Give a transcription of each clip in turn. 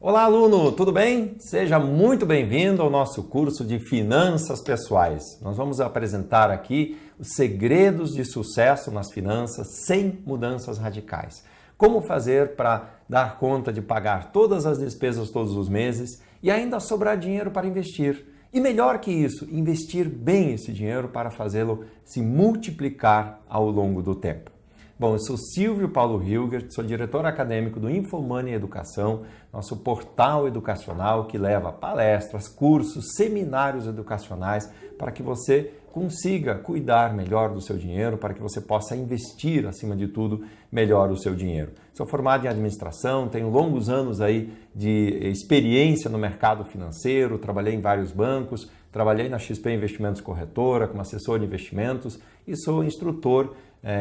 Olá, aluno, tudo bem? Seja muito bem-vindo ao nosso curso de Finanças Pessoais. Nós vamos apresentar aqui os segredos de sucesso nas finanças sem mudanças radicais. Como fazer para dar conta de pagar todas as despesas todos os meses e ainda sobrar dinheiro para investir. E melhor que isso, investir bem esse dinheiro para fazê-lo se multiplicar ao longo do tempo. Bom, eu sou Silvio Paulo Hilgert, sou diretor acadêmico do InfoMoney Educação, nosso portal educacional que leva palestras, cursos, seminários educacionais para que você consiga cuidar melhor do seu dinheiro, para que você possa investir, acima de tudo, melhor o seu dinheiro. Sou formado em administração, tenho longos anos aí de experiência no mercado financeiro, trabalhei em vários bancos, trabalhei na XP Investimentos Corretora como assessor de investimentos e sou instrutor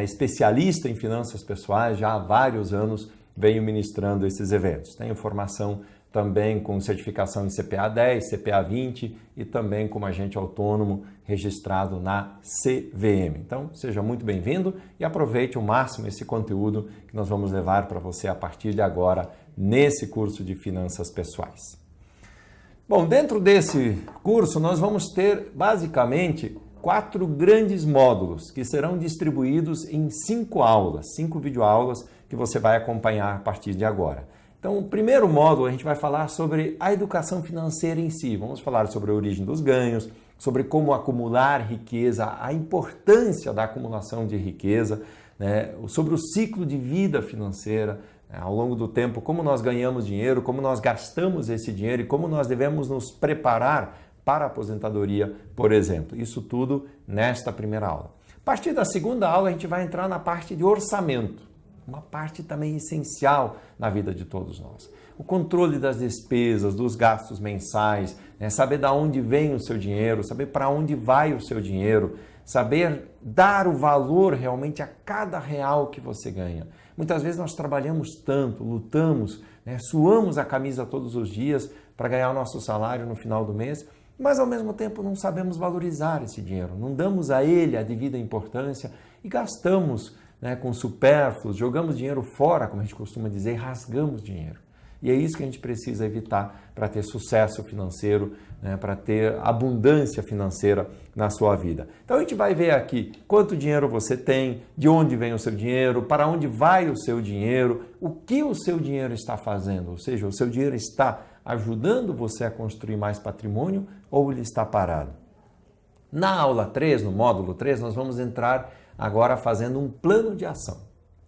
especialista em finanças pessoais, já há vários anos venho ministrando esses eventos. Tenho formação também com certificação em CPA 10, CPA 20 e também como agente autônomo registrado na CVM. Então, seja muito bem-vindo e aproveite ao máximo esse conteúdo que nós vamos levar para você a partir de agora nesse curso de finanças pessoais. Bom, dentro desse curso nós vamos ter basicamente 4 grandes módulos que serão distribuídos em 5 aulas, 5 videoaulas que você vai acompanhar a partir de agora. Então, o primeiro módulo a gente vai falar sobre a educação financeira em si. Vamos falar sobre a origem dos ganhos, sobre como acumular riqueza, a importância da acumulação de riqueza, né? Sobre o ciclo de vida financeira, ao longo do tempo, como nós ganhamos dinheiro, como nós gastamos esse dinheiro e como nós devemos nos preparar para a aposentadoria, por exemplo. Isso tudo nesta primeira aula. A partir da segunda aula, a gente vai entrar na parte de orçamento, uma parte também essencial na vida de todos nós. O controle das despesas, dos gastos mensais, né? Saber de onde vem o seu dinheiro, saber para onde vai o seu dinheiro, saber dar o valor realmente a cada real que você ganha. Muitas vezes nós trabalhamos tanto, lutamos, né? Suamos a camisa todos os dias para ganhar o nosso salário no final do mês, mas ao mesmo tempo não sabemos valorizar esse dinheiro, não damos a ele a devida importância e gastamos, né, com supérfluos, jogamos dinheiro fora, como a gente costuma dizer, rasgamos dinheiro. E é isso que a gente precisa evitar para ter sucesso financeiro, né, para ter abundância financeira na sua vida. Então a gente vai ver aqui quanto dinheiro você tem, de onde vem o seu dinheiro, para onde vai o seu dinheiro, o que o seu dinheiro está fazendo, ou seja, o seu dinheiro está ajudando você a construir mais patrimônio ou ele está parado. Na aula 3, no módulo 3, nós vamos entrar agora fazendo um plano de ação.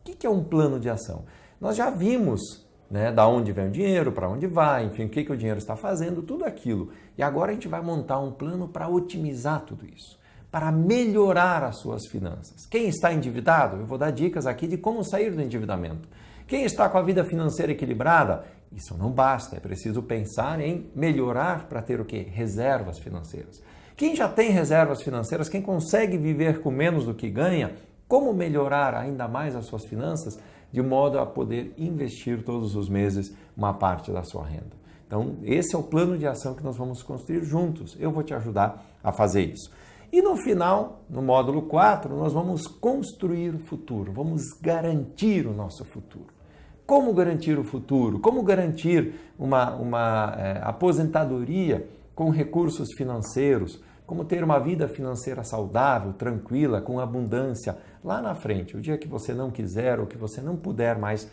O que é um plano de ação? Nós já vimos, né, da onde vem o dinheiro, para onde vai, enfim, o que o dinheiro está fazendo, tudo aquilo. E agora a gente vai montar um plano para otimizar tudo isso, para melhorar as suas finanças. Quem está endividado, eu vou dar dicas aqui de como sair do endividamento. Quem está com a vida financeira equilibrada, isso não basta, é preciso pensar em melhorar para ter o quê? Reservas financeiras. Quem já tem reservas financeiras, quem consegue viver com menos do que ganha, como melhorar ainda mais as suas finanças de modo a poder investir todos os meses uma parte da sua renda. Então, esse é o plano de ação que nós vamos construir juntos. Eu vou te ajudar a fazer isso. E no final, no módulo 4, nós vamos construir o futuro, vamos garantir o nosso futuro. Como garantir o futuro? Como garantir uma aposentadoria com recursos financeiros? Como ter uma vida financeira saudável, tranquila, com abundância lá na frente, o dia que você não quiser ou que você não puder mais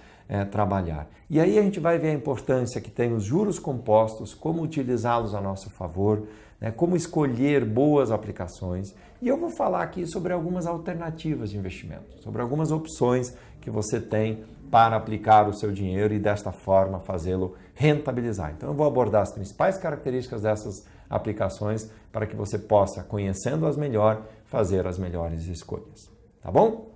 trabalhar. E aí a gente vai ver a importância que tem os juros compostos, como utilizá-los a nosso favor, né, como escolher boas aplicações. E eu vou falar aqui sobre algumas alternativas de investimento, sobre algumas opções que você tem para aplicar o seu dinheiro e desta forma fazê-lo rentabilizar. Então eu vou abordar as principais características dessas aplicações para que você possa, conhecendo-as melhor, fazer as melhores escolhas. Tá bom?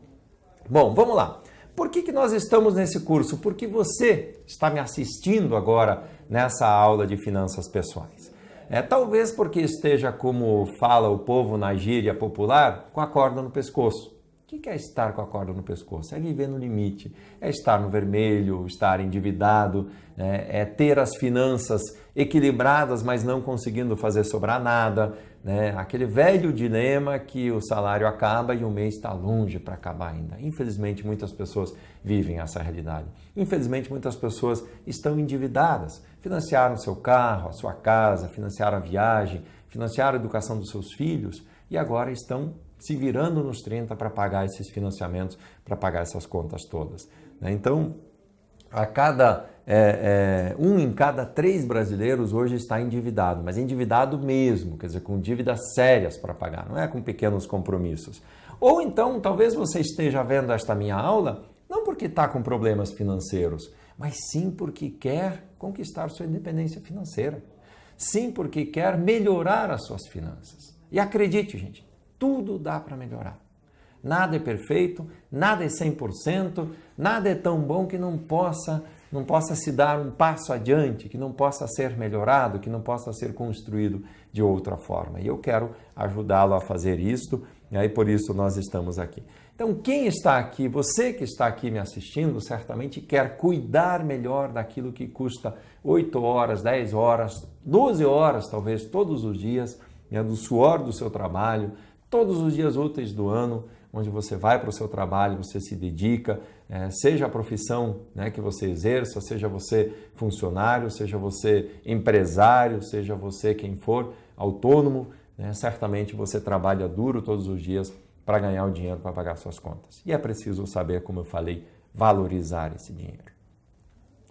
Bom, vamos lá. Por que nós estamos nesse curso? Porque você está me assistindo agora nessa aula de finanças pessoais. Talvez porque esteja, como fala o povo na gíria popular, com a corda no pescoço. O que é estar com a corda no pescoço? É viver no limite, é estar no vermelho, estar endividado, é ter as finanças equilibradas, mas não conseguindo fazer sobrar nada, né? Aquele velho dilema que o salário acaba e o mês está longe para acabar ainda. Infelizmente, muitas pessoas vivem essa realidade. Infelizmente, muitas pessoas estão endividadas, financiaram seu carro, a sua casa, financiaram a viagem, financiaram a educação dos seus filhos e agora estão se virando nos 30 para pagar esses financiamentos, para pagar essas contas todas. Então, um em cada 3 brasileiros hoje está endividado, mas endividado mesmo, quer dizer, com dívidas sérias para pagar, não é com pequenos compromissos. Ou então, talvez você esteja vendo esta minha aula, não porque está com problemas financeiros, mas sim porque quer conquistar sua independência financeira. Sim, porque quer melhorar as suas finanças. E acredite, gente, tudo dá para melhorar. Nada é perfeito, nada é 100%, nada é tão bom que não possa se dar um passo adiante, que não possa ser melhorado, que não possa ser construído de outra forma. E eu quero ajudá-lo a fazer isto, e aí por isso nós estamos aqui. Então, quem está aqui, você que está aqui me assistindo, certamente quer cuidar melhor daquilo que custa 8 horas, 10 horas, 12 horas, talvez, todos os dias, do suor do seu trabalho, todos os dias úteis do ano, onde você vai para o seu trabalho, você se dedica, seja a profissão que você exerça, seja você funcionário, seja você empresário, seja você quem for, autônomo, certamente você trabalha duro todos os dias para ganhar o dinheiro para pagar suas contas. E é preciso saber, como eu falei, valorizar esse dinheiro.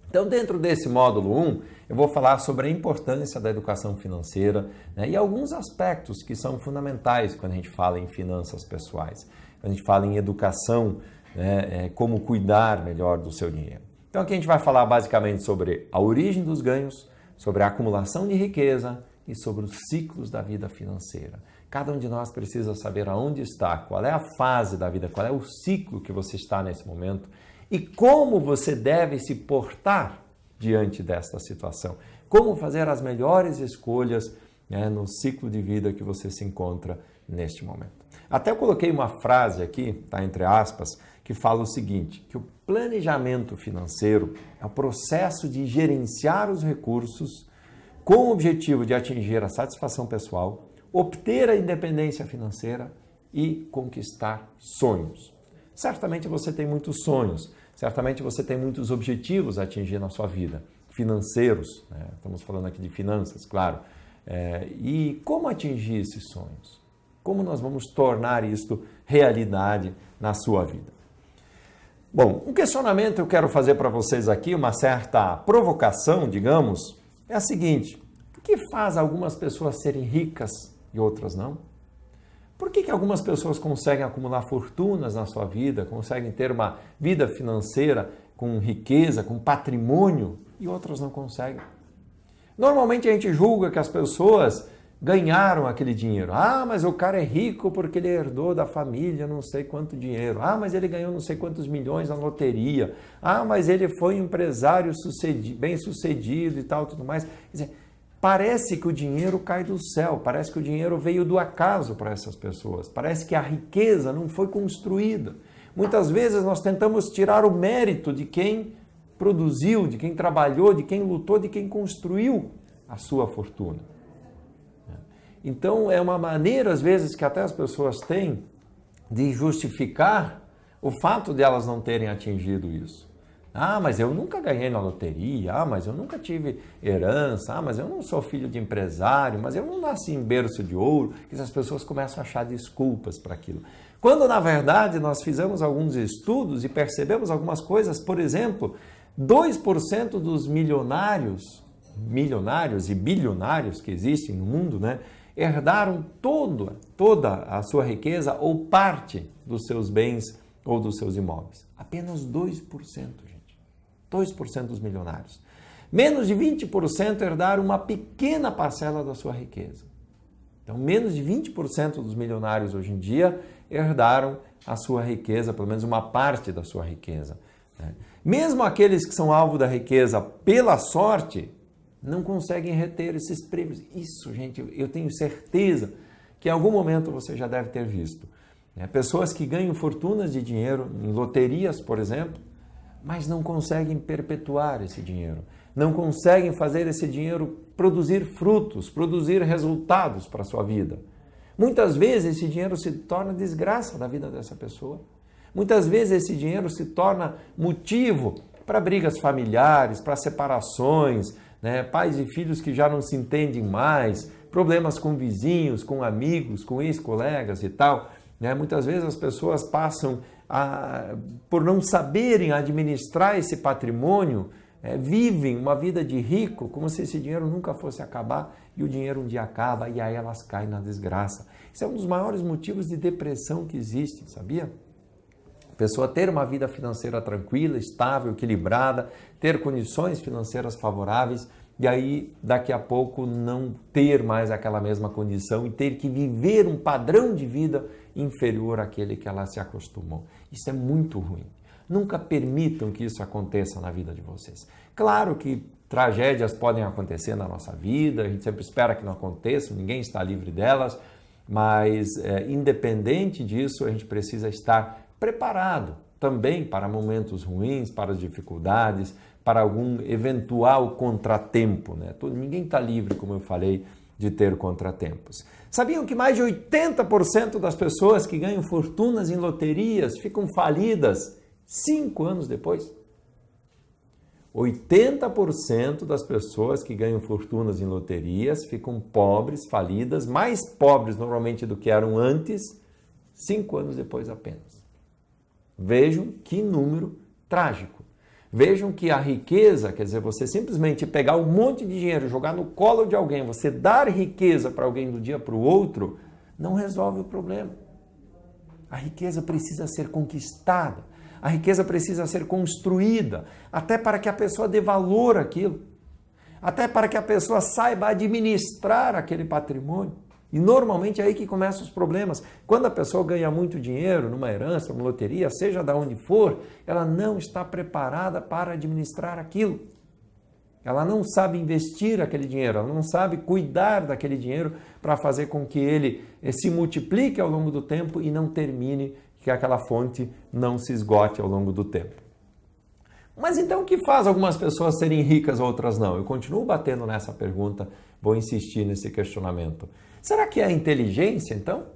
Então, dentro desse módulo 1, eu vou falar sobre a importância da educação financeira e alguns aspectos que são fundamentais quando a gente fala em finanças pessoais, quando a gente fala em educação, como cuidar melhor do seu dinheiro. Então, aqui a gente vai falar basicamente sobre a origem dos ganhos, sobre a acumulação de riqueza e sobre os ciclos da vida financeira. Cada um de nós precisa saber aonde está, qual é a fase da vida, qual é o ciclo que você está nesse momento, e como você deve se portar diante desta situação. Como fazer as melhores escolhas no ciclo de vida que você se encontra neste momento. Até eu coloquei uma frase aqui, tá, entre aspas, que fala o seguinte, que o planejamento financeiro é o processo de gerenciar os recursos com o objetivo de atingir a satisfação pessoal, obter a independência financeira e conquistar sonhos. Certamente você tem muitos sonhos, certamente você tem muitos objetivos a atingir na sua vida, financeiros, estamos falando aqui de finanças, claro. E como atingir esses sonhos? Como nós vamos tornar isto realidade na sua vida? Bom, um questionamento eu quero fazer para vocês aqui, uma certa provocação, digamos, é a seguinte: por que faz algumas pessoas serem ricas e outras não? Por que algumas pessoas conseguem acumular fortunas na sua vida, conseguem ter uma vida financeira com riqueza, com patrimônio, e outras não conseguem? Normalmente a gente julga que as pessoas ganharam aquele dinheiro. Ah, mas o cara é rico porque ele herdou da família não sei quanto dinheiro. Ah, mas ele ganhou não sei quantos milhões na loteria. Ah, mas ele foi um empresário bem-sucedido e tal, tudo mais. Quer dizer, parece que o dinheiro cai do céu, parece que o dinheiro veio do acaso para essas pessoas, parece que a riqueza não foi construída. Muitas vezes nós tentamos tirar o mérito de quem produziu, de quem trabalhou, de quem lutou, de quem construiu a sua fortuna. Então é uma maneira, às vezes, que até as pessoas têm de justificar o fato de elas não terem atingido isso. Ah, mas eu nunca ganhei na loteria. Ah, mas eu nunca tive herança. Ah, mas eu não sou filho de empresário. Mas eu não nasci em berço de ouro. Que as pessoas começam a achar desculpas para aquilo. Quando, na verdade, nós fizemos alguns estudos e percebemos algumas coisas. Por exemplo, 2% dos milionários e bilionários que existem no mundo, herdaram toda a sua riqueza ou parte dos seus bens ou dos seus imóveis. Apenas 2%, gente. 2% dos milionários. Menos de 20% herdaram uma pequena parcela da sua riqueza. Então, menos de 20% dos milionários hoje em dia herdaram a sua riqueza, pelo menos uma parte da sua riqueza. Mesmo aqueles que são alvo da riqueza pela sorte, não conseguem reter esses prêmios. Isso, gente, eu tenho certeza que em algum momento você já deve ter visto. Pessoas que ganham fortunas de dinheiro em loterias, por exemplo, mas não conseguem perpetuar esse dinheiro. Não conseguem fazer esse dinheiro produzir frutos, produzir resultados para a sua vida. Muitas vezes esse dinheiro se torna desgraça da vida dessa pessoa. Muitas vezes esse dinheiro se torna motivo para brigas familiares, para separações, pais e filhos que já não se entendem mais, problemas com vizinhos, com amigos, com ex-colegas e tal. Muitas vezes as pessoas passam, por não saberem administrar esse patrimônio, vivem uma vida de rico como se esse dinheiro nunca fosse acabar e o dinheiro um dia acaba e aí elas caem na desgraça. Isso é um dos maiores motivos de depressão que existe, sabia? A pessoa ter uma vida financeira tranquila, estável, equilibrada, ter condições financeiras favoráveis e aí daqui a pouco não ter mais aquela mesma condição e ter que viver um padrão de vida inferior àquele que ela se acostumou. Isso é muito ruim. Nunca permitam que isso aconteça na vida de vocês. Claro que tragédias podem acontecer na nossa vida, a gente sempre espera que não aconteça, ninguém está livre delas, mas independente disso, a gente precisa estar preparado também para momentos ruins, para as dificuldades, para algum eventual contratempo. Ninguém está livre, como eu falei, de ter contratempos. Sabiam que mais de 80% das pessoas que ganham fortunas em loterias ficam falidas 5 anos depois? 80% das pessoas que ganham fortunas em loterias ficam pobres, falidas, mais pobres normalmente do que eram antes, 5 anos depois apenas. Vejam que número trágico. Vejam que a riqueza, quer dizer, você simplesmente pegar um monte de dinheiro, jogar no colo de alguém, você dar riqueza para alguém do dia para o outro, não resolve o problema. A riqueza precisa ser conquistada, a riqueza precisa ser construída, até para que a pessoa dê valor àquilo, até para que a pessoa saiba administrar aquele patrimônio. E normalmente é aí que começam os problemas. Quando a pessoa ganha muito dinheiro numa herança, numa loteria, seja de onde for, ela não está preparada para administrar aquilo. Ela não sabe investir aquele dinheiro, ela não sabe cuidar daquele dinheiro para fazer com que ele se multiplique ao longo do tempo e não termine, que aquela fonte não se esgote ao longo do tempo. Mas então o que faz algumas pessoas serem ricas, outras não? Eu continuo batendo nessa pergunta, vou insistir nesse questionamento. Será que é a inteligência, então?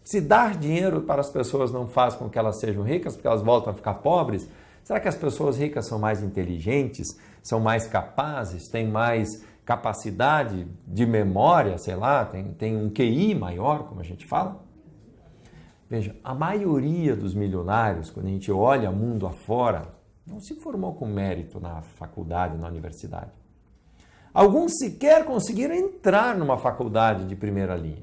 Se dar dinheiro para as pessoas não faz com que elas sejam ricas, porque elas voltam a ficar pobres? Será que as pessoas ricas são mais inteligentes, são mais capazes, têm mais capacidade de memória, sei lá, tem um QI maior, como a gente fala? Veja, a maioria dos milionários, quando a gente olha mundo afora, não se formou com mérito na faculdade, na universidade. Alguns sequer conseguiram entrar numa faculdade de primeira linha.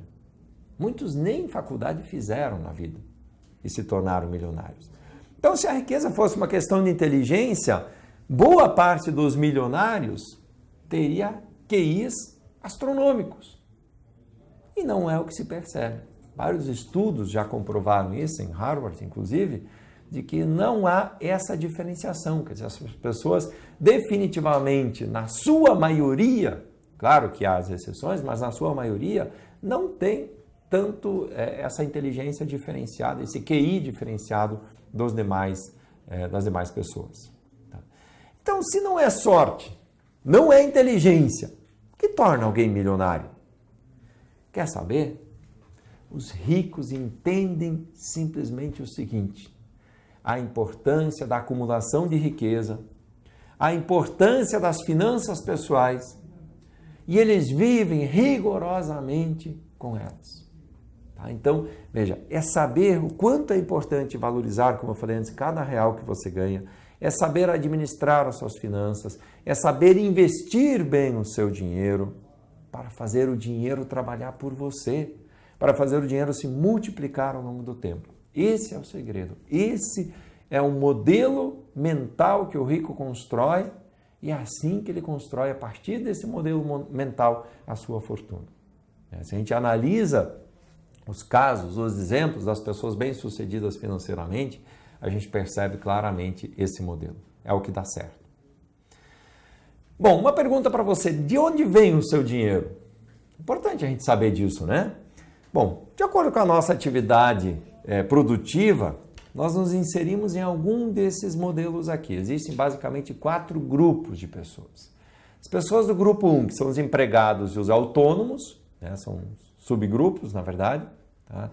Muitos nem faculdade fizeram na vida e se tornaram milionários. Então, se a riqueza fosse uma questão de inteligência, boa parte dos milionários teria QIs astronômicos. E não é o que se percebe. Vários estudos já comprovaram isso, em Harvard, inclusive, de que não há essa diferenciação. Quer dizer, as pessoas definitivamente, na sua maioria, claro que há as exceções, mas na sua maioria, não tem tanto essa inteligência diferenciada, esse QI diferenciado das demais pessoas. Tá? Então, se não é sorte, não é inteligência, o que torna alguém milionário? Quer saber? Os ricos entendem simplesmente o seguinte: a importância da acumulação de riqueza, a importância das finanças pessoais, e eles vivem rigorosamente com elas. Tá? Então, veja, é saber o quanto é importante valorizar, como eu falei antes, cada real que você ganha, é saber administrar as suas finanças, é saber investir bem o seu dinheiro para fazer o dinheiro trabalhar por você, para fazer o dinheiro se multiplicar ao longo do tempo. Esse é o segredo. Esse é o modelo mental que o rico constrói e é assim que ele constrói, a partir desse modelo mental, a sua fortuna. Se a gente analisa os casos, os exemplos das pessoas bem-sucedidas financeiramente, a gente percebe claramente esse modelo. É o que dá certo. Bom, uma pergunta para você: de onde vem o seu dinheiro? Importante a gente saber disso, né? Bom, de acordo com a nossa atividade produtiva, nós nos inserimos em algum desses modelos aqui. Existem basicamente 4 grupos de pessoas. As pessoas do grupo 1, que são os empregados e os autônomos, né, são subgrupos, na verdade, tá?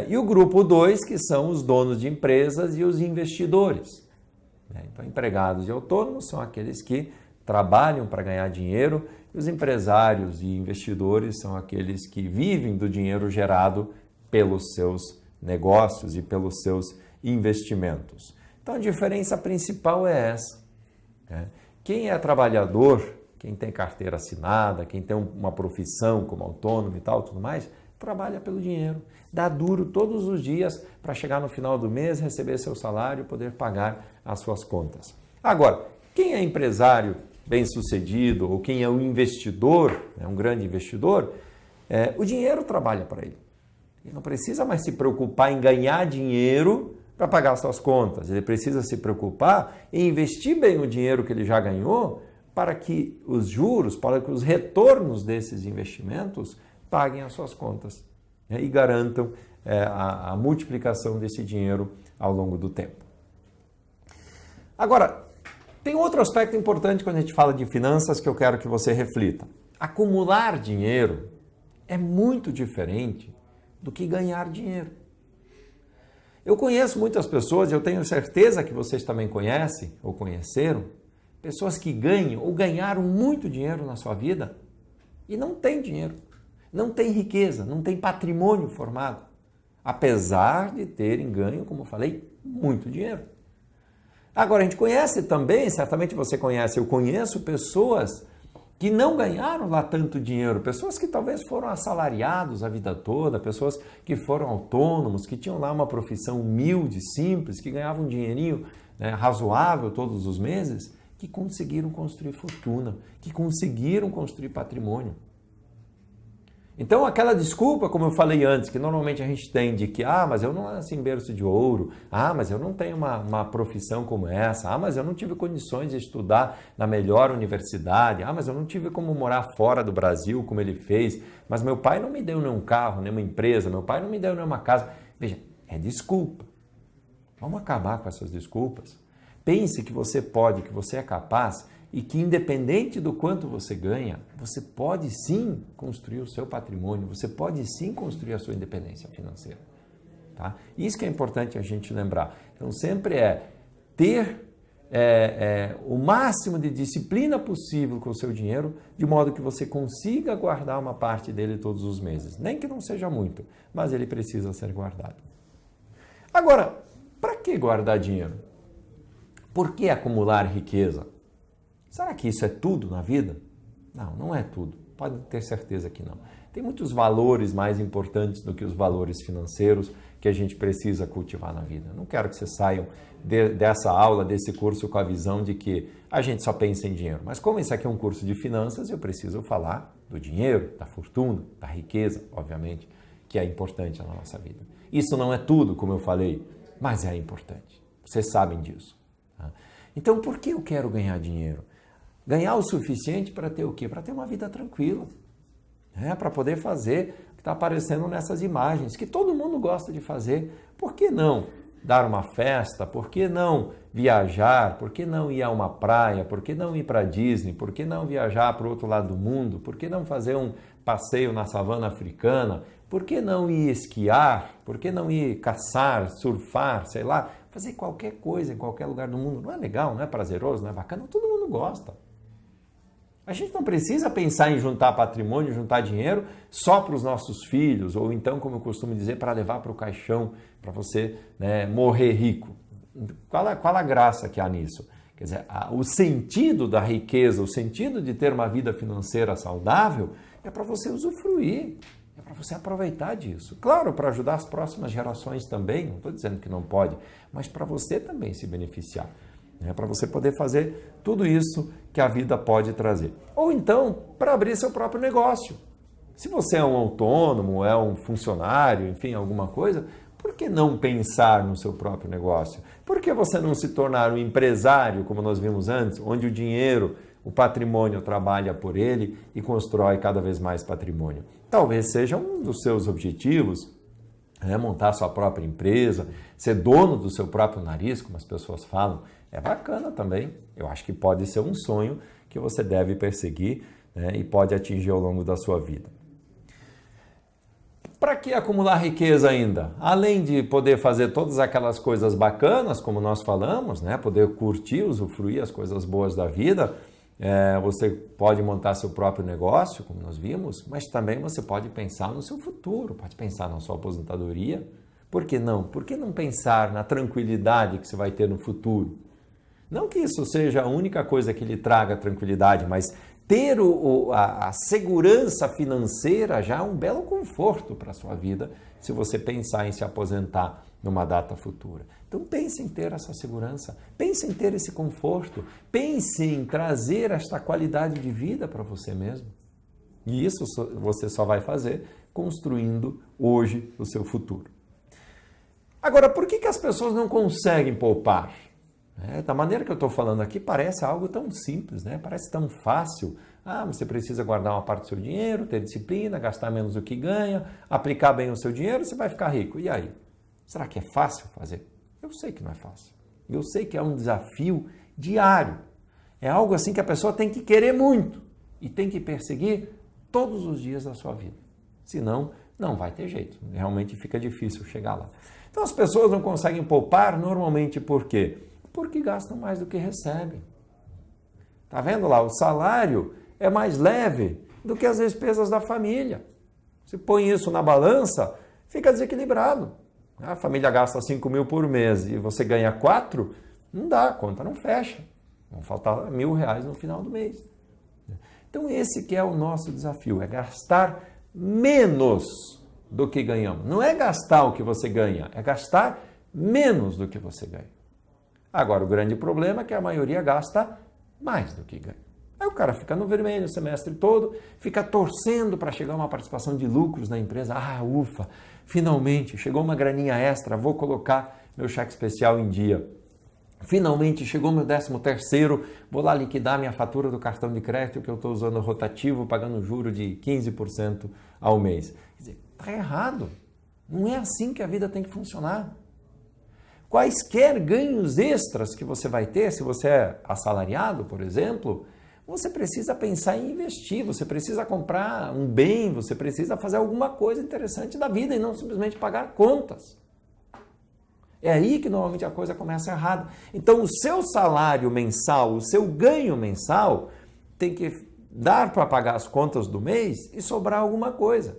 E o grupo 2, que são os donos de empresas e os investidores. Então, empregados e autônomos são aqueles que trabalham para ganhar dinheiro, e os empresários e investidores são aqueles que vivem do dinheiro gerado pelos seus negócios e pelos seus investimentos. Então, a diferença principal é essa. Quem é trabalhador, quem tem carteira assinada, quem tem uma profissão como autônomo e tal, tudo mais, trabalha pelo dinheiro. Dá duro todos os dias para chegar no final do mês, receber seu salário e poder pagar as suas contas. Agora, quem é empresário bem-sucedido ou quem é um investidor, um grande investidor, o dinheiro trabalha para ele. Ele não precisa mais se preocupar em ganhar dinheiro para pagar as suas contas. Ele precisa se preocupar em investir bem o dinheiro que ele já ganhou para que os juros, para que os retornos desses investimentos paguem as suas contas, né, e garantam a multiplicação desse dinheiro ao longo do tempo. Agora, tem outro aspecto importante quando a gente fala de finanças que eu quero que você reflita. Acumular dinheiro é muito diferente do que ganhar dinheiro. Eu conheço muitas pessoas, e eu tenho certeza que vocês também conhecem ou conheceram, pessoas que ganham ou ganharam muito dinheiro na sua vida e não têm dinheiro, não têm riqueza, não têm patrimônio formado, apesar de terem ganho, como eu falei, muito dinheiro. Agora, a gente conhece também, certamente você conhece, eu conheço pessoas que não ganharam lá tanto dinheiro, pessoas que talvez foram assalariados a vida toda, pessoas que foram autônomos, que tinham lá uma profissão humilde, simples, que ganhavam um dinheirinho, né, razoável todos os meses, que conseguiram construir fortuna, que conseguiram construir patrimônio. Então, aquela desculpa, como eu falei antes, que normalmente a gente tem de que, mas eu não nasci em berço de ouro, mas eu não tenho uma profissão como essa, mas eu não tive condições de estudar na melhor universidade, mas eu não tive como morar fora do Brasil, como ele fez, mas meu pai não me deu nenhum carro, nenhuma empresa, meu pai não me deu nenhuma casa. Veja, é desculpa. Vamos acabar com essas desculpas. Pense que você pode, que você é capaz e que independente do quanto você ganha, você pode sim construir o seu patrimônio, você pode sim construir a sua independência financeira. Tá? Isso que é importante a gente lembrar. Então sempre ter o máximo de disciplina possível com o seu dinheiro, de modo que você consiga guardar uma parte dele todos os meses. Nem que não seja muito, mas ele precisa ser guardado. Agora, para que guardar dinheiro? Por que acumular riqueza? Será que isso é tudo na vida? Não, não é tudo. Pode ter certeza que não. Tem muitos valores mais importantes do que os valores financeiros que a gente precisa cultivar na vida. Não quero que vocês saiam dessa aula, desse curso, com a visão de que a gente só pensa em dinheiro. Mas como isso aqui é um curso de finanças, eu preciso falar do dinheiro, da fortuna, da riqueza, obviamente, que é importante na nossa vida. Isso não é tudo, como eu falei, mas é importante. Vocês sabem disso. Tá? Então, por que eu quero ganhar dinheiro? Ganhar o suficiente para ter o quê? Para ter uma vida tranquila. Para poder fazer o que está aparecendo nessas imagens, que todo mundo gosta de fazer. Por que não dar uma festa? Por que não viajar? Por que não ir a uma praia? Por que não ir para a Disney? Por que não viajar para o outro lado do mundo? Por que não fazer um passeio na savana africana? Por que não ir esquiar? Por que não ir caçar, surfar, sei lá? Fazer qualquer coisa em qualquer lugar do mundo. Não é legal, não é prazeroso, não é bacana? Todo mundo gosta. A gente não precisa pensar em juntar patrimônio, juntar dinheiro só para os nossos filhos, ou então, como eu costumo dizer, para levar para o caixão, para você, né, morrer rico. Qual a graça que há nisso? Quer dizer, o sentido da riqueza, o sentido de ter uma vida financeira saudável é para você usufruir, é para você aproveitar disso. Claro, para ajudar as próximas gerações também, não estou dizendo que não pode, mas para você também se beneficiar. Para você poder fazer tudo isso que a vida pode trazer. Ou então, para abrir seu próprio negócio. Se você é um autônomo, é um funcionário, enfim, alguma coisa, por que não pensar no seu próprio negócio? Por que você não se tornar um empresário, como nós vimos antes, onde o dinheiro, o patrimônio trabalha por ele e constrói cada vez mais patrimônio? Talvez seja um dos seus objetivos montar sua própria empresa, ser dono do seu próprio nariz, como as pessoas falam, é bacana também. Eu acho que pode ser um sonho que você deve perseguir, né, e pode atingir ao longo da sua vida. Para que acumular riqueza ainda? Além de poder fazer todas aquelas coisas bacanas, como nós falamos, né, poder curtir, usufruir as coisas boas da vida, você pode montar seu próprio negócio, como nós vimos, mas também você pode pensar no seu futuro, pode pensar na sua aposentadoria. Por que não? Por que não pensar na tranquilidade que você vai ter no futuro? Não que isso seja a única coisa que lhe traga tranquilidade, mas ter a segurança financeira já é um belo conforto para a sua vida, se você pensar em se aposentar numa data futura. Então pense em ter essa segurança, pense em ter esse conforto, pense em trazer esta qualidade de vida para você mesmo. E isso você só vai fazer construindo hoje o seu futuro. Agora, por que as pessoas não conseguem poupar? Da maneira que eu estou falando aqui, parece algo tão simples, né? Parece tão fácil. Você precisa guardar uma parte do seu dinheiro, ter disciplina, gastar menos do que ganha, aplicar bem o seu dinheiro, você vai ficar rico. E aí? Será que é fácil fazer? Eu sei que não é fácil. Eu sei que é um desafio diário. É algo assim que a pessoa tem que querer muito e tem que perseguir todos os dias da sua vida. Senão, não vai ter jeito. Realmente fica difícil chegar lá. Então, as pessoas não conseguem poupar normalmente por quê? Porque gastam mais do que recebem. Tá vendo lá? O salário é mais leve do que as despesas da família. Se põe isso na balança, fica desequilibrado. A família gasta 5 mil por mês e você ganha 4, não dá, a conta não fecha. Vão faltar R$1.000 no final do mês. Então esse que é o nosso desafio, é gastar menos do que ganhamos. Não é gastar o que você ganha, é gastar menos do que você ganha. Agora, o grande problema é que a maioria gasta mais do que ganha. Aí o cara fica no vermelho o semestre todo, fica torcendo para chegar uma participação de lucros na empresa. Ufa, finalmente, chegou uma graninha extra, vou colocar meu cheque especial em dia. Finalmente, chegou meu 13º, vou lá liquidar minha fatura do cartão de crédito que eu estou usando rotativo, pagando juro de 15% ao mês. Quer dizer, está errado. Não é assim que a vida tem que funcionar. Quaisquer ganhos extras que você vai ter, se você é assalariado, por exemplo, você precisa pensar em investir, você precisa comprar um bem, você precisa fazer alguma coisa interessante da vida e não simplesmente pagar contas. É aí que normalmente a coisa começa errada. Então o seu salário mensal, o seu ganho mensal, tem que dar para pagar as contas do mês e sobrar alguma coisa.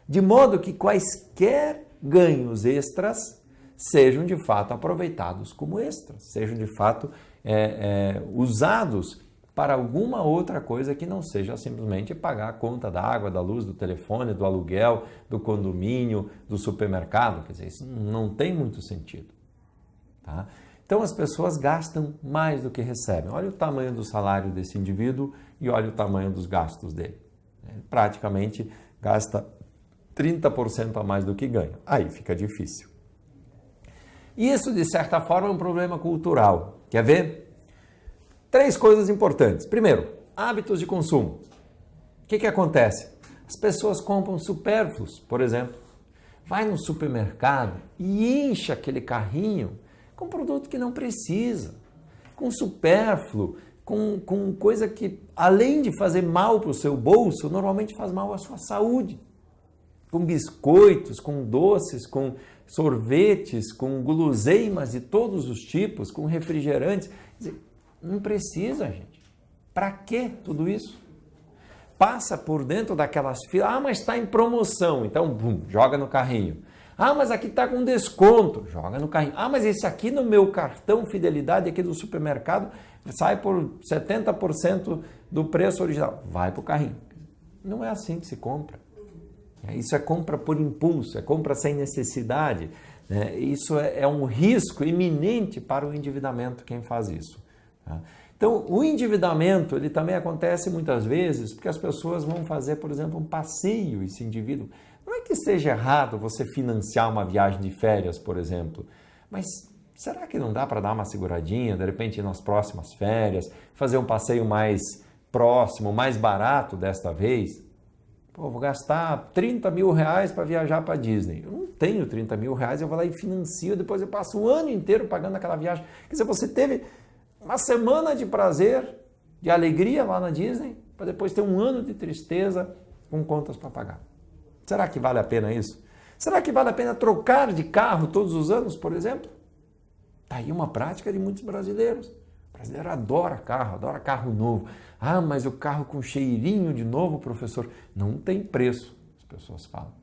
De modo que quaisquer ganhos extras sejam de fato aproveitados como extras, sejam de fato usados para alguma outra coisa que não seja simplesmente pagar a conta da água, da luz, do telefone, do aluguel, do condomínio, do supermercado. Quer dizer, isso não tem muito sentido. Tá? Então as pessoas gastam mais do que recebem. Olha o tamanho do salário desse indivíduo e olha o tamanho dos gastos dele. Praticamente gasta 30% a mais do que ganha. Aí fica difícil. Isso, de certa forma, é um problema cultural. Quer ver? 3 coisas importantes. Primeiro, hábitos de consumo. O que acontece? As pessoas compram supérfluos, por exemplo. Vai no supermercado e enche aquele carrinho com produto que não precisa. Com supérfluo, com coisa que, além de fazer mal para o seu bolso, normalmente faz mal à sua saúde. Com biscoitos, com doces, com sorvetes, com guloseimas de todos os tipos, com refrigerantes. Quer dizer, não precisa, gente. Para que tudo isso? Passa por dentro daquelas filas. Mas está em promoção. Então, joga no carrinho. Mas aqui está com desconto. Joga no carrinho. Mas esse aqui no meu cartão fidelidade aqui do supermercado sai por 70% do preço original. Vai para o carrinho. Não é assim que se compra. Isso é compra por impulso, é compra sem necessidade. Isso é um risco iminente para o endividamento quem faz isso. Tá? Então, o endividamento ele também acontece muitas vezes porque as pessoas vão fazer, por exemplo, um passeio, esse indivíduo. Não é que seja errado você financiar uma viagem de férias, por exemplo, mas será que não dá para dar uma seguradinha, de repente, nas próximas férias, fazer um passeio mais próximo, mais barato desta vez? Vou gastar R$30 mil para viajar para a Disney. Eu não tenho 30 mil reais, eu vou lá e financio, depois eu passo o ano inteiro pagando aquela viagem. Quer dizer, você teve uma semana de prazer, de alegria lá na Disney, para depois ter um ano de tristeza com contas para pagar. Será que vale a pena isso? Será que vale a pena trocar de carro todos os anos, por exemplo? Está aí uma prática de muitos brasileiros. O brasileiro adora carro novo. Ah, mas o carro com cheirinho de novo, professor, não tem preço, as pessoas falam.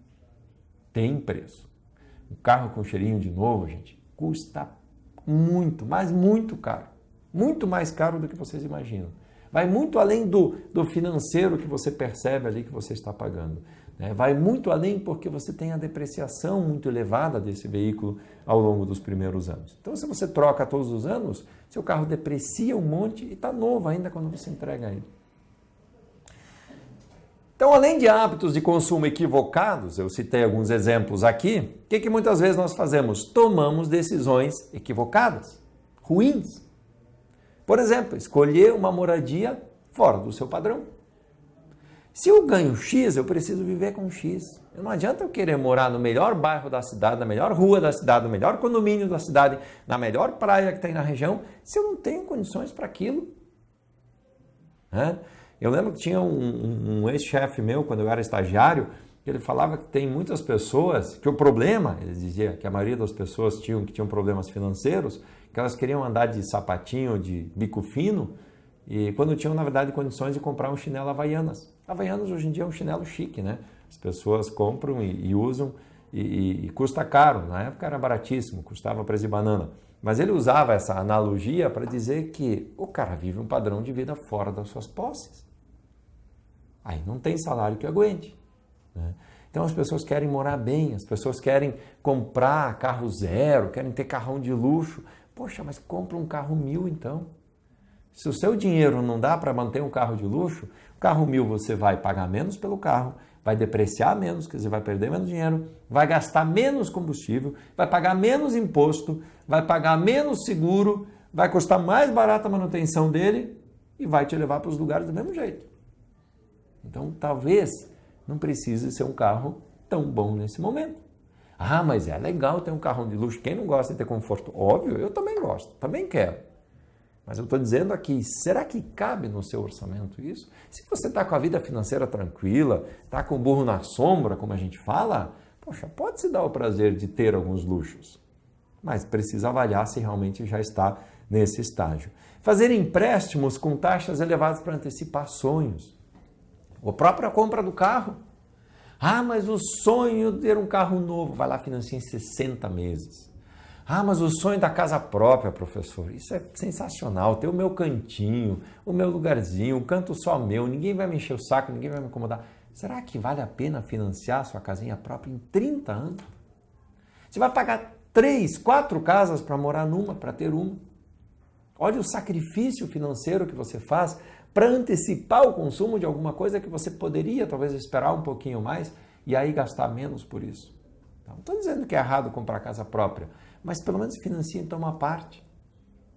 Tem preço. Um carro com cheirinho de novo, gente, custa muito, mas muito caro. Muito mais caro do que vocês imaginam. Vai muito além do financeiro que você percebe ali que você está pagando. Né? Vai muito além porque você tem a depreciação muito elevada desse veículo ao longo dos primeiros anos. Então, se você troca todos os anos, seu carro deprecia um monte e está novo ainda quando você entrega ele. Então, além de hábitos de consumo equivocados, eu citei alguns exemplos aqui, o que muitas vezes nós fazemos? Tomamos decisões equivocadas, ruins. Por exemplo, escolher uma moradia fora do seu padrão. Se eu ganho X, eu preciso viver com X. Não adianta eu querer morar no melhor bairro da cidade, na melhor rua da cidade, no melhor condomínio da cidade, na melhor praia que tem na região, se eu não tenho condições para aquilo. Eu lembro que tinha um ex-chefe meu, quando eu era estagiário, ele falava que tem muitas pessoas, que o problema, ele dizia que a maioria das pessoas que tinham problemas financeiros, que elas queriam andar de sapatinho, de bico fino, e quando tinham, na verdade, condições de comprar um chinelo Havaianas. Havaianas hoje em dia é um chinelo chique, né? As pessoas compram e usam e custa caro. Na época era baratíssimo, custava preço de banana. Mas ele usava essa analogia para dizer que o cara vive um padrão de vida fora das suas posses. Aí não tem salário que aguente. Né? Então as pessoas querem morar bem, as pessoas querem comprar carro zero, querem ter carrão de luxo. Poxa, mas compra um carro 1000 então. Se o seu dinheiro não dá para manter um carro de luxo, o carro 1000 você vai pagar menos pelo carro, vai depreciar menos, quer dizer, vai perder menos dinheiro, vai gastar menos combustível, vai pagar menos imposto, vai pagar menos seguro, vai custar mais barata a manutenção dele e vai te levar para os lugares do mesmo jeito. Então, talvez não precise ser um carro tão bom nesse momento. Ah, mas é legal ter um carrão de luxo. Quem não gosta de ter conforto? Óbvio, eu também gosto, também quero. Mas eu estou dizendo aqui, será que cabe no seu orçamento isso? Se você está com a vida financeira tranquila, está com o burro na sombra, como a gente fala, poxa, pode se dar o prazer de ter alguns luxos. Mas precisa avaliar se realmente já está nesse estágio. Fazer empréstimos com taxas elevadas para antecipar sonhos. A própria compra do carro. Ah, mas o sonho de ter um carro novo, vai lá financiar em 60 meses. Ah, mas o sonho da casa própria, professor, isso é sensacional, ter o meu cantinho, o meu lugarzinho, um canto só meu, ninguém vai me encher o saco, ninguém vai me incomodar. Será que vale a pena financiar sua casinha própria em 30 anos? Você vai pagar 3, 4 casas para morar numa, para ter uma. Olha o sacrifício financeiro que você faz para antecipar o consumo de alguma coisa que você poderia talvez esperar um pouquinho mais e aí gastar menos por isso. Não estou dizendo que é errado comprar casa própria, mas pelo menos financie então uma parte.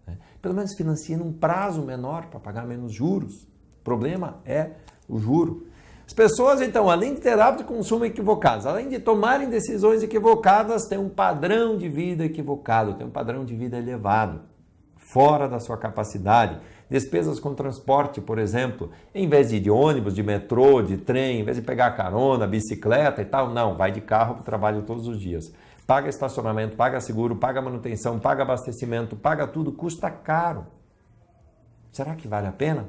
Né? Pelo menos financie num prazo menor para pagar menos juros. O problema é o juro. As pessoas, então, além de ter hábitos de consumo equivocados, além de tomarem decisões equivocadas, têm um padrão de vida equivocado, têm um padrão de vida elevado, fora da sua capacidade. Despesas com transporte, por exemplo, em vez de ir de ônibus, de metrô, de trem, em vez de pegar carona, bicicleta e tal, não, vai de carro para o trabalho todos os dias. Paga estacionamento, paga seguro, paga manutenção, paga abastecimento, paga tudo, custa caro. Será que vale a pena?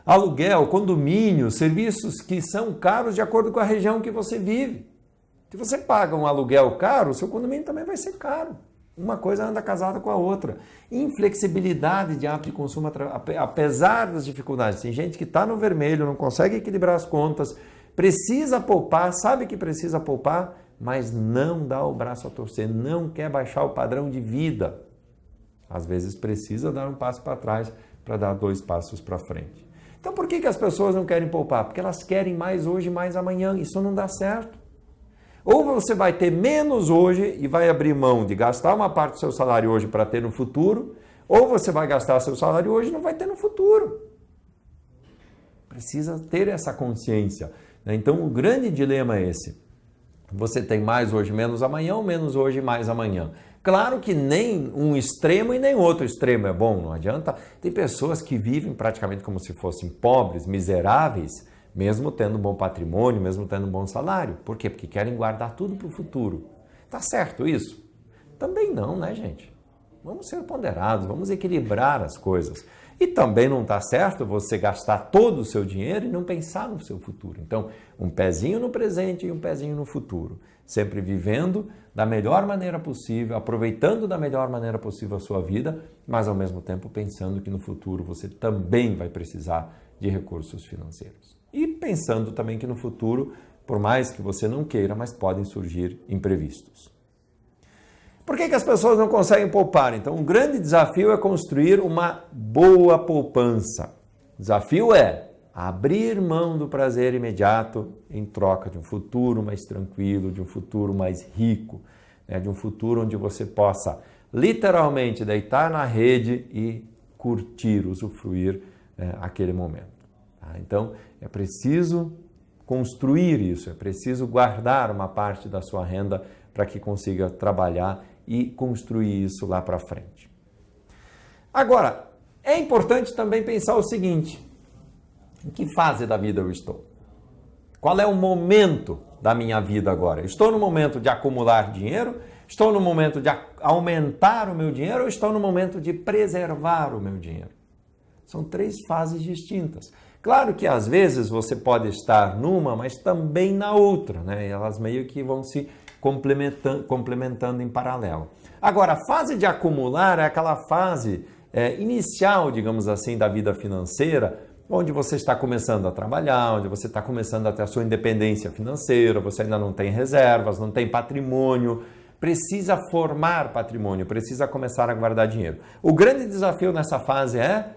Aluguel, condomínio, serviços que são caros de acordo com a região que você vive. Se você paga um aluguel caro, seu condomínio também vai ser caro. Uma coisa anda casada com a outra. Inflexibilidade de hábito de consumo, apesar das dificuldades. Tem gente que está no vermelho, não consegue equilibrar as contas, precisa poupar, sabe que precisa poupar, mas não dá o braço a torcer, não quer baixar o padrão de vida. Às vezes precisa dar um passo para trás para dar 2 passos para frente. Então por que as pessoas não querem poupar? Porque elas querem mais hoje, mais amanhã. Isso não dá certo. Ou você vai ter menos hoje e vai abrir mão de gastar uma parte do seu salário hoje para ter no futuro, ou você vai gastar seu salário hoje e não vai ter no futuro. Precisa ter essa consciência. Então o grande dilema é esse. Você tem mais hoje, menos amanhã, ou menos hoje, mais amanhã. Claro que nem um extremo e nem outro extremo é bom, não adianta. Tem pessoas que vivem praticamente como se fossem pobres, miseráveis, mesmo tendo um bom patrimônio, mesmo tendo um bom salário. Por quê? Porque querem guardar tudo para o futuro. Tá certo isso? Também não, né, gente? Vamos ser ponderados, vamos equilibrar as coisas. E também não está certo você gastar todo o seu dinheiro e não pensar no seu futuro. Então, um pezinho no presente e um pezinho no futuro. Sempre vivendo da melhor maneira possível, aproveitando da melhor maneira possível a sua vida, mas ao mesmo tempo pensando que no futuro você também vai precisar de recursos financeiros. E pensando também que no futuro, por mais que você não queira, mas podem surgir imprevistos. Por que as pessoas não conseguem poupar? Então, um grande desafio é construir uma boa poupança. O desafio é abrir mão do prazer imediato em troca de um futuro mais tranquilo, de um futuro mais rico, né? De um futuro onde você possa literalmente deitar na rede e curtir, usufruir aquele momento. Tá? Então, é preciso construir isso, é preciso guardar uma parte da sua renda para que consiga trabalhar e construir isso lá para frente. Agora, é importante também pensar o seguinte: em que fase da vida eu estou? Qual é o momento da minha vida agora? Estou no momento de acumular dinheiro? Estou no momento de aumentar o meu dinheiro? Ou estou no momento de preservar o meu dinheiro? São 3 fases distintas. Claro que às vezes você pode estar numa, mas também na outra, né? Elas meio que vão se complementando em paralelo. Agora, a fase de acumular é aquela fase inicial, digamos assim, da vida financeira, onde você está começando a trabalhar, onde você está começando a ter a sua independência financeira, você ainda não tem reservas, não tem patrimônio, precisa formar patrimônio, precisa começar a guardar dinheiro. O grande desafio nessa fase é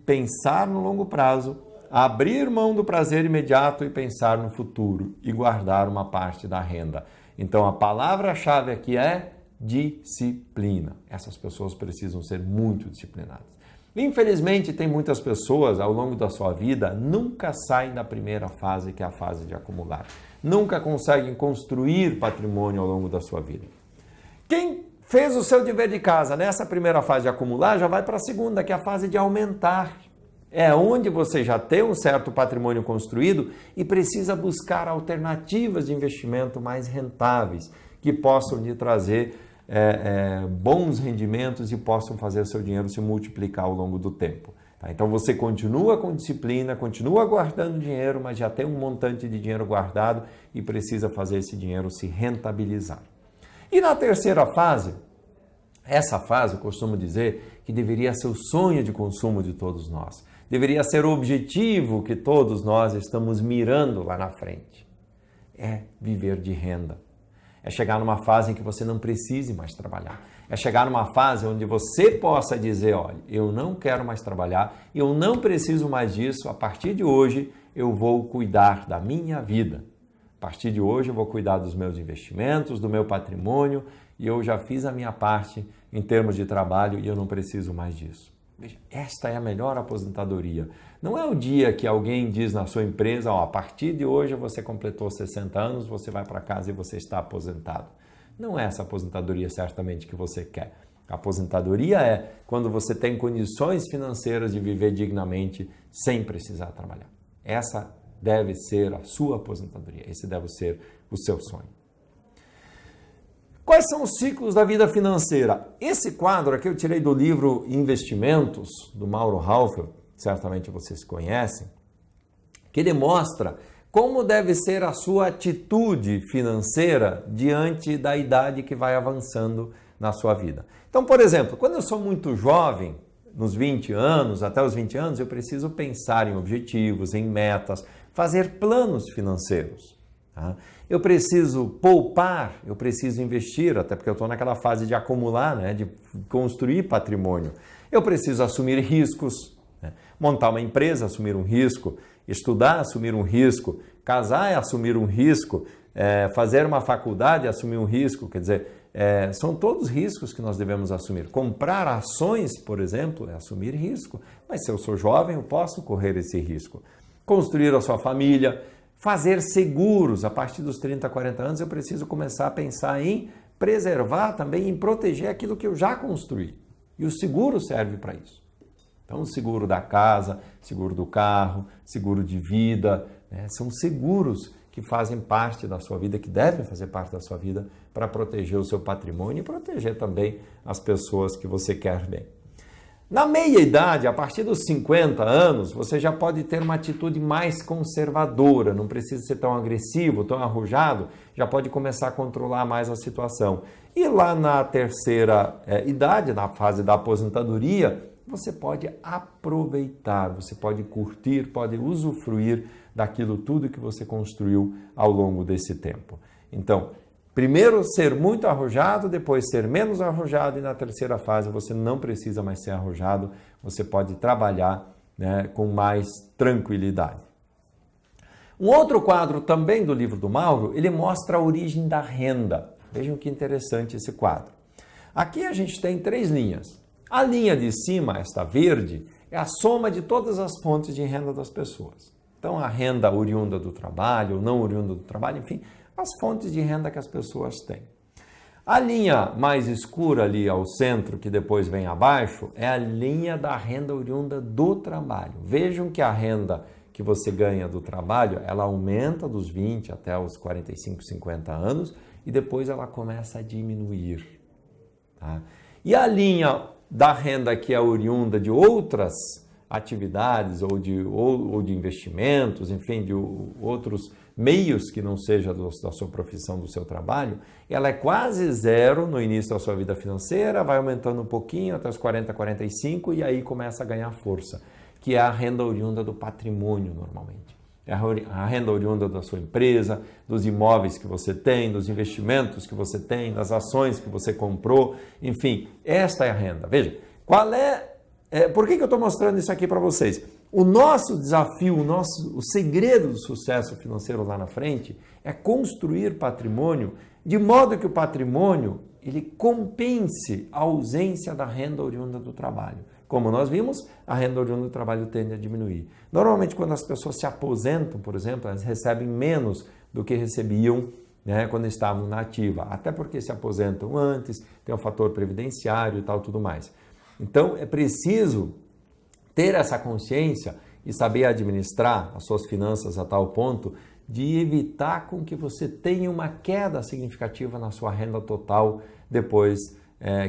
pensar no longo prazo, abrir mão do prazer imediato e pensar no futuro e guardar uma parte da renda. Então, a palavra-chave aqui é disciplina. Essas pessoas precisam ser muito disciplinadas. Infelizmente, tem muitas pessoas ao longo da sua vida nunca saem da primeira fase, que é a fase de acumular. Nunca conseguem construir patrimônio ao longo da sua vida. Quem fez o seu dever de casa nessa primeira fase de acumular já vai para a segunda, que é a fase de aumentar. É onde você já tem um certo patrimônio construído e precisa buscar alternativas de investimento mais rentáveis, que possam lhe trazer bons rendimentos e possam fazer o seu dinheiro se multiplicar ao longo do tempo. Tá? Então você continua com disciplina, continua guardando dinheiro, mas já tem um montante de dinheiro guardado e precisa fazer esse dinheiro se rentabilizar. E na terceira fase, essa fase eu costumo dizer que deveria ser o sonho de consumo de todos nós. Deveria ser o objetivo que todos nós estamos mirando lá na frente. É viver de renda. É chegar numa fase em que você não precise mais trabalhar. É chegar numa fase onde você possa dizer, olha, eu não quero mais trabalhar, eu não preciso mais disso, a partir de hoje eu vou cuidar da minha vida. A partir de hoje eu vou cuidar dos meus investimentos, do meu patrimônio, e eu já fiz a minha parte em termos de trabalho e eu não preciso mais disso. Veja, esta é a melhor aposentadoria. Não é o dia que alguém diz na sua empresa, ó, a partir de hoje você completou 60 anos, você vai para casa e você está aposentado. Não é essa aposentadoria certamente que você quer. A aposentadoria é quando você tem condições financeiras de viver dignamente sem precisar trabalhar. Essa deve ser a sua aposentadoria, esse deve ser o seu sonho. Quais são os ciclos da vida financeira? Esse quadro aqui eu tirei do livro Investimentos, do Mauro Halfer, certamente vocês conhecem, que ele mostra como deve ser a sua atitude financeira diante da idade que vai avançando na sua vida. Então, por exemplo, quando eu sou muito jovem, nos 20 anos, até os 20 anos, eu preciso pensar em objetivos, em metas, fazer planos financeiros. Tá? Eu preciso poupar, eu preciso investir, até porque eu estou naquela fase de acumular, né, de construir patrimônio. Eu preciso assumir riscos, né? Montar uma empresa, assumir um risco, estudar, assumir um risco, casar, assumir um risco, fazer uma faculdade, assumir um risco, quer dizer, são todos riscos que nós devemos assumir. Comprar ações, por exemplo, é assumir risco, mas se eu sou jovem, eu posso correr esse risco. Construir a sua família, Fazer seguros. A partir dos 30, 40 anos eu preciso começar a pensar em preservar também, em proteger aquilo que eu já construí. E o seguro serve para isso. Então, o seguro da casa, seguro do carro, seguro de vida, né? São seguros que fazem parte da sua vida, que devem fazer parte da sua vida para proteger o seu patrimônio e proteger também as pessoas que você quer bem. Na meia-idade, a partir dos 50 anos, você já pode ter uma atitude mais conservadora, não precisa ser tão agressivo, tão arrojado, já pode começar a controlar mais a situação. E lá na terceira idade, na fase da aposentadoria, você pode aproveitar, você pode curtir, pode usufruir daquilo tudo que você construiu ao longo desse tempo. Então, primeiro ser muito arrojado, depois ser menos arrojado e na terceira fase você não precisa mais ser arrojado, você pode trabalhar, né, com mais tranquilidade. Um outro quadro também do livro do Mauro, ele mostra a origem da renda. Vejam que interessante esse quadro. Aqui a gente tem 3 linhas. A linha de cima, esta verde, é a soma de todas as fontes de renda das pessoas. Então, a renda oriunda do trabalho, ou não oriunda do trabalho, enfim, as fontes de renda que as pessoas têm. A linha mais escura ali ao centro, que depois vem abaixo, é a linha da renda oriunda do trabalho. Vejam que a renda que você ganha do trabalho, ela aumenta dos 20 até os 45, 50 anos e depois ela começa a diminuir. Tá? E a linha da renda que é oriunda de outras atividades ou de investimentos, enfim, de outros meios que não seja da sua profissão, do seu trabalho, ela é quase zero no início da sua vida financeira, vai aumentando um pouquinho até os 40, 45 e aí começa a ganhar força, que é a renda oriunda do patrimônio normalmente. É a renda oriunda da sua empresa, dos imóveis que você tem, dos investimentos que você tem, das ações que você comprou, enfim, esta é a renda. Veja, por que eu estou mostrando isso aqui para vocês? O nosso desafio, o segredo do sucesso financeiro lá na frente é construir patrimônio de modo que o patrimônio ele compense a ausência da renda oriunda do trabalho. Como nós vimos, a renda oriunda do trabalho tende a diminuir. Normalmente, quando as pessoas se aposentam, por exemplo, elas recebem menos do que recebiam, né, quando estavam na ativa. Até porque se aposentam antes, tem o fator previdenciário e tal, tudo mais. Então, é preciso ter essa consciência e saber administrar as suas finanças a tal ponto de evitar com que você tenha uma queda significativa na sua renda total depois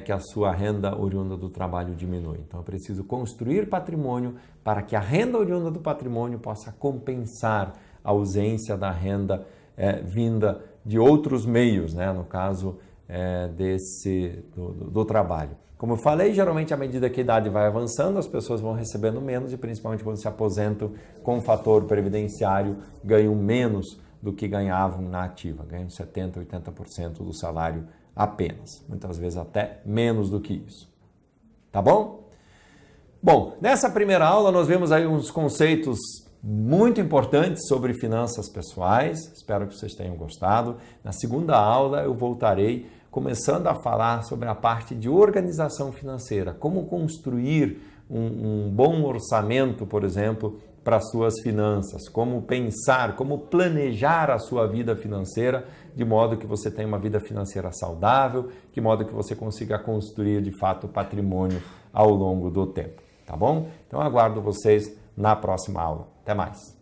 que a sua renda oriunda do trabalho diminui. Então, é preciso construir patrimônio para que a renda oriunda do patrimônio possa compensar a ausência da renda vinda de outros meios, né? No caso do trabalho. Como eu falei, geralmente à medida que a idade vai avançando, as pessoas vão recebendo menos e principalmente quando se aposentam com o fator previdenciário, ganham menos do que ganhavam na ativa, ganham 70%, 80% do salário apenas, muitas vezes até menos do que isso. Tá bom? Bom, nessa primeira aula nós vemos aí uns conceitos muito importantes sobre finanças pessoais, espero que vocês tenham gostado. Na segunda aula eu voltarei começando a falar sobre a parte de organização financeira, como construir um bom orçamento, por exemplo, para as suas finanças, como pensar, como planejar a sua vida financeira, de modo que você tenha uma vida financeira saudável, de modo que você consiga construir de fato patrimônio ao longo do tempo, tá bom? Então aguardo vocês na próxima aula. Até mais!